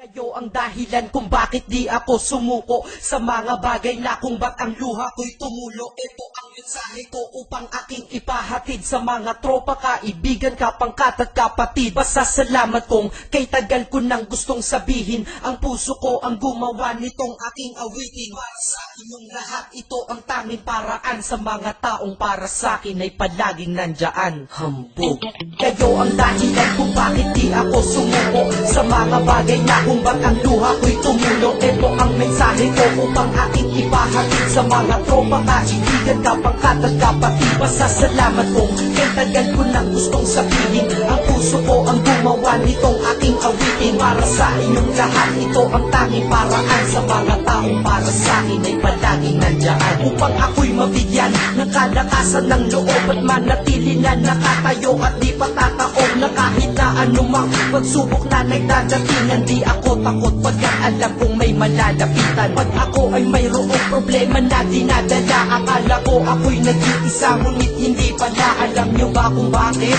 Kayo ang dahilan kung bakit di ako sumuko sa mga bagay na kung ba't ang luha ko'y tumulo. Ito ang mensahe ko upang aking ipahatid sa mga tropa, kaibigan, kapangkat at kapatid. Pasasalamat kong kay tagal ko nang gustong sabihin, ang puso ko ang gumawa nitong aking awitin. Para sa inyong lahat, ito ang tanging paraan sa mga taong para sa akin ay palaging nandyan. Hambog. Kayo ang dahilan kung bakit di ako sumuko sa mga bagay na kung ba't ang luha ko'y tumulo. Ito ang mensahe ko upang aking ipahatid sa mga tropa, kaibigan, kapangkat at kapatid. Pasasalamat kong kay tagal ko nang gustong sabihin, ang puso ko ang gumawa nitong aking awitin. Para sa inyong lahat, ito ang tanging paraan sa mga taong para sa akin ay palaging nandyan. Upang ako'y mabigyan ng kalakasan ng loob at manatili na nakatayo at di patataob na kahit na anumang pagsubok na nagdadatingan. Di ako takot pagkat alam kong may malalapitan. Pag ako ay mayroong problema na dinadala, akala ko ako'y nag-iisa, ngunit hindi pala. Alam nyo ba kung bakit?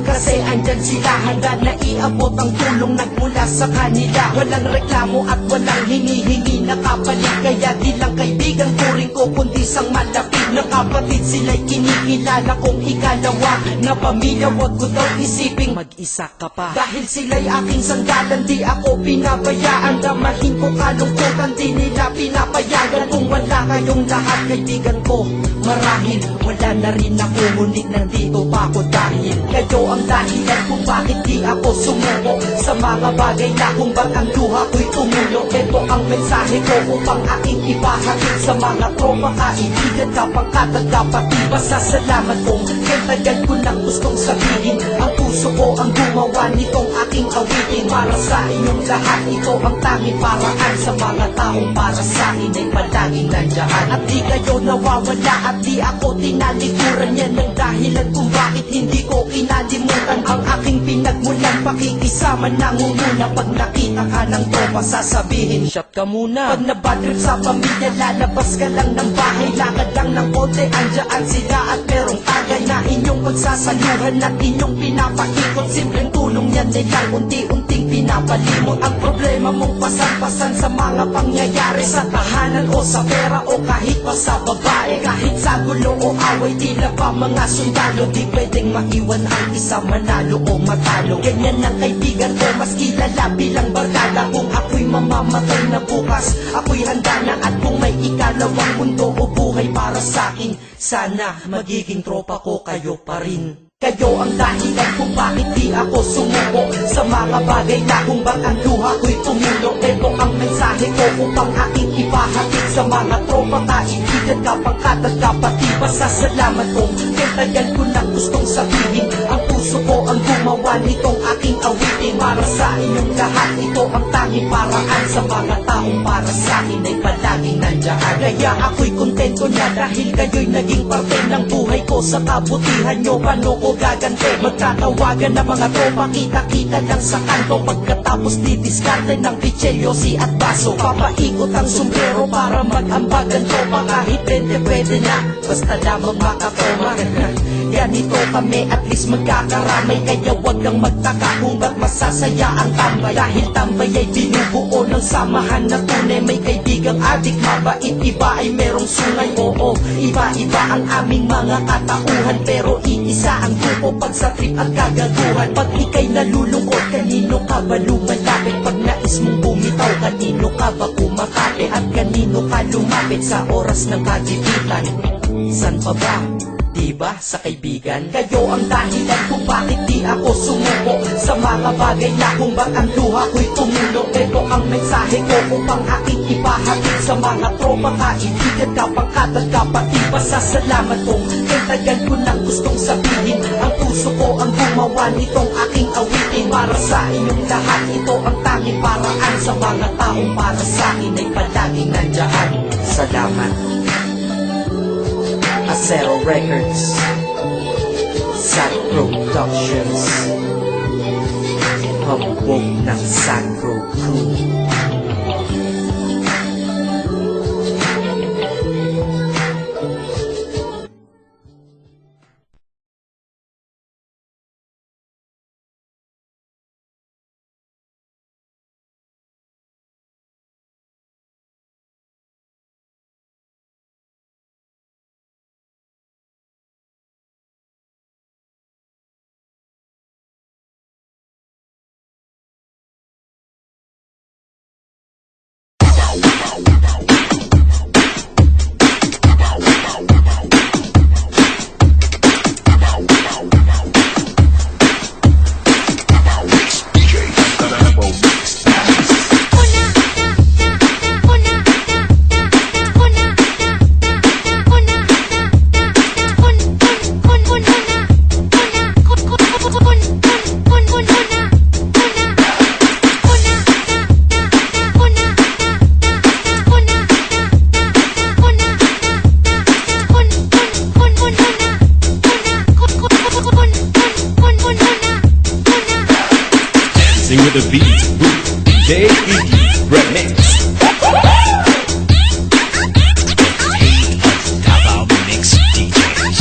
Kasi andyan sila, handa na iabot ang tulong nagmula sa kanila. Walang reklamo at walang hinihingi na kapalit, kaya di lang kaibigan ko rin ko kundi sang malapit na kapatid. Sila'y kinikilala kong ikalawa na pamilya. Wag ko daw isiping mag-isa ka pa, dahil sila'y aking sanggalan. Di ako pinabayaan, damahin ko kalungkutan, di nila pinapayagan. Kung wala kayong lahat kaibigan ko, marahil wala na rin ako, ngunit nandito pa ako dahil kayo ang dahilan kung bakit di ako sumuko sa mga bagay na kung ba't ang luha ko'y tumulo. Ito ang mensahe ko upang aking ipahatid sa mga tropa, kaibigan, kapangkat at kapatid. Pasasalamat kong kay tagal ko nang gustong sabihin, ang puso ko ang gumawa nitong aking awitin. Para sa inyong lahat, ito ang tanging paraan sa mga taong para sa akin ay palaging nandyan. At di kayo nawawala at di ako tinalikuran, yan ang dahilan kung bakit hindi ko kinalimutan ang aking pinagmulan. Pakikisama nangunguna, pag nakita ka ng tropa sasabihin shot ka muna. Pag nabadrip sa pamilya, lalabas ka lang ng bahay, lakad lang ng konti, andyan sila at merong tagay na inyong pagsasaluhan at inyong pinapaikot. Simpleng tulong yan nilang unti-unting pinapalimot ang problema mong pasan-pasan sa mga pangyayari sa tahanan o sa pera o kahit pa sa babae. Kahit sa gulo o away, tila pa mga sundalo, di pwedeng maiwan ang isa manalo o matalo. Ganyan ang kaibigan ko, mas kilala bilang barkada. Kung ako'y mamamatay na bukas, ako'y handa na. At kung may ikalawang mundo o buhay para sa akin, sana magiging tropa ko kayo pa rin. Kayo ang dahilan kung bakit di ako sumuko sa mga bagay na kung ba't ang luha ko'y tumulo. Ito ang mensahe ko upang aking ipahatid sa mga tropa, kaibigan, kapangkat at kapatid. Pasasalamat kong kay tagal ko nang gustong sabihin, ang puso ko ang gumawa nitong aking awitin. Para sa inyong lahat, ito ang tanging paraan sa mga taong para sa akin ay palaging nandyan. Kaya ako'y kontento na dahil kayo'y naging parte ng buhay ko. Sa kabutihan nyo, paano ko gagante? Magtatawagan ng mga tropa, kita-kita lang sa kanto. Pagkatapos didiskarte ng pichelyosi at baso, papaikot ang sombrero para mag-ambag ang tropa. Kahit 20 pwede na, basta lamang makatoma. Ganito kami, at least magkakaramay. Kaya wag kang magtaka kung ba't masasaya ang tambay, dahil tambay ay binubuo ng samahan na tunay. May kaibigang adik, mabait, iba ay merong sungay. Oo, iba-iba ang aming mga katauhan, pero iisa ang grupo pag sa trip at kagaguhan. Pag ika'y nalulungkot, kanino ka ba lumalapit? Pag nais mong bumitaw, kanino ka ba kumakapit? At kanino ka lumapit sa oras ng kagipitan? San pa ba? Diba sa kaibigan? Kayo ang dahilan kung bakit di ako sumuko sa mga bagay na kung ba't ang luha ko'y tumulo. Ito ang mensahe ko upang aking ipahatid sa mga tropa, kaibigan, kapangkat at kapatid. Pasasalamat kong kay tagal ko nang gustong sabihin, ang puso ko ang gumawa nitong aking awitin. Para sa inyong lahat, ito ang tanging paraan sa mga taong para sa akin ay palaging nandyan. Salamat. Acero Records, Sad Productions, hambog ng Sangro Crew. the beat with DJ Iggy Remix. Davao Mix DJs.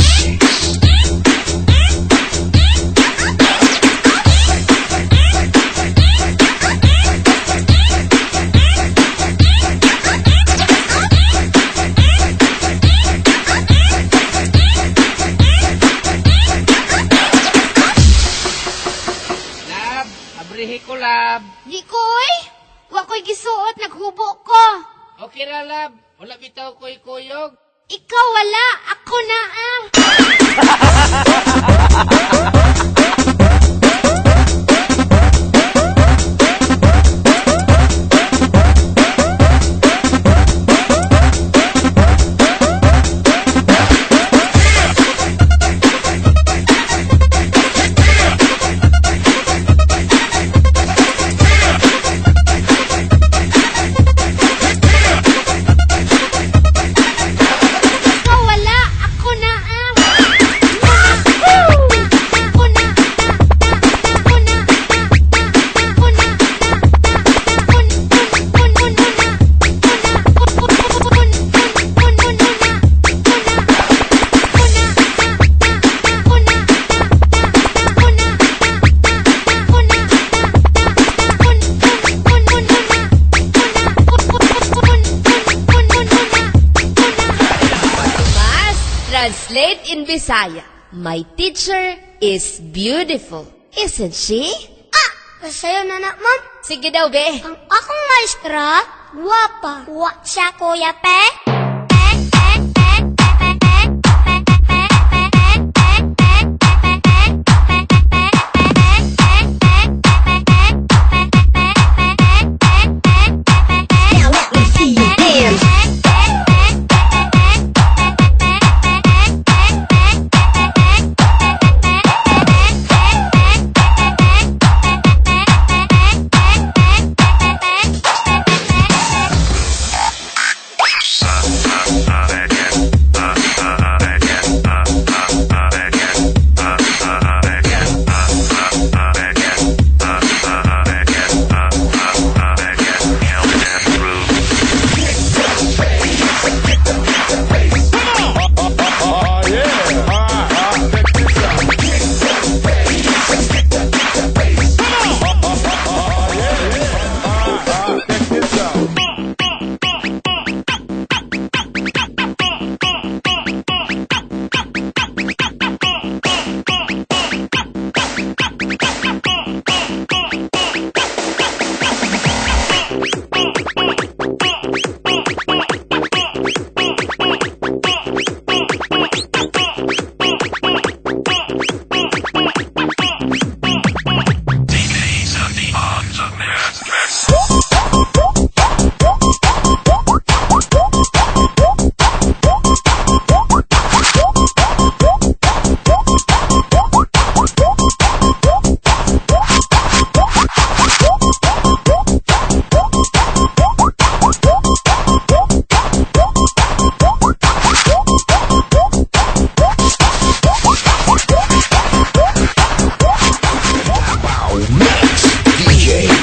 Lab, abrihi ko lab. Di koy. Wa ko'y gisuot, naghubo ko. Okay ra lab, wala bitaw ko'y kuyog. Ikaw wala, ako na ah. Ikaw wala, ako na ah. Ako na, ako na, ako na, Mas, translate in Bisaya. My teacher is beautiful, isn't she? Ah, kasayo na na, ma'am. Sige daw, be. Ang akong maestra, guwapa. Wa siya, kuya, pe. Now let me see you dance.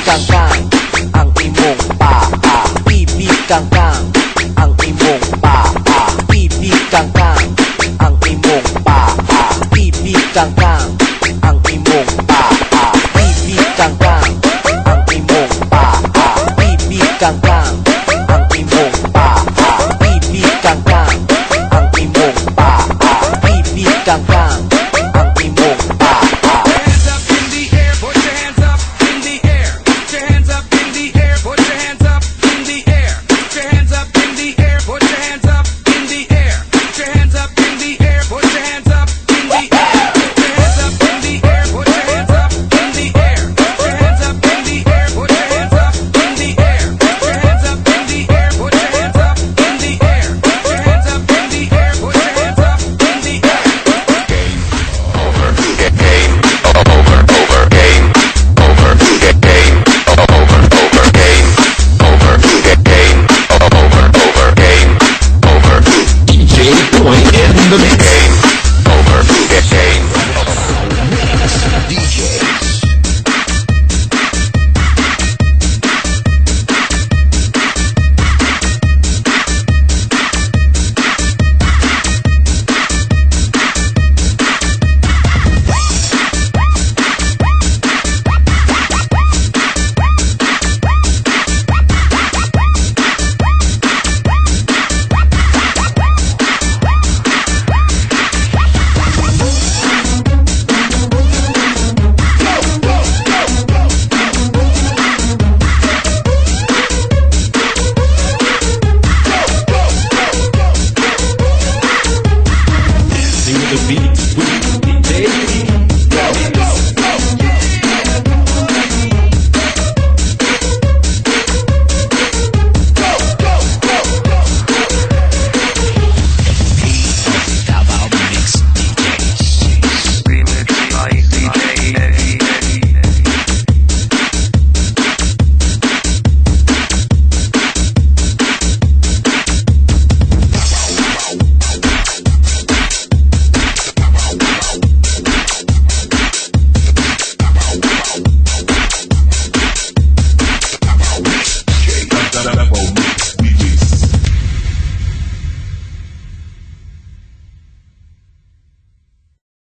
Kangkang ang imong paa, bibig kangkang ang imong paa, bibig kangkang ang imong paa, bibig kangkang ang imong paa, bibig kangkang ang imong paa, bibig kangkang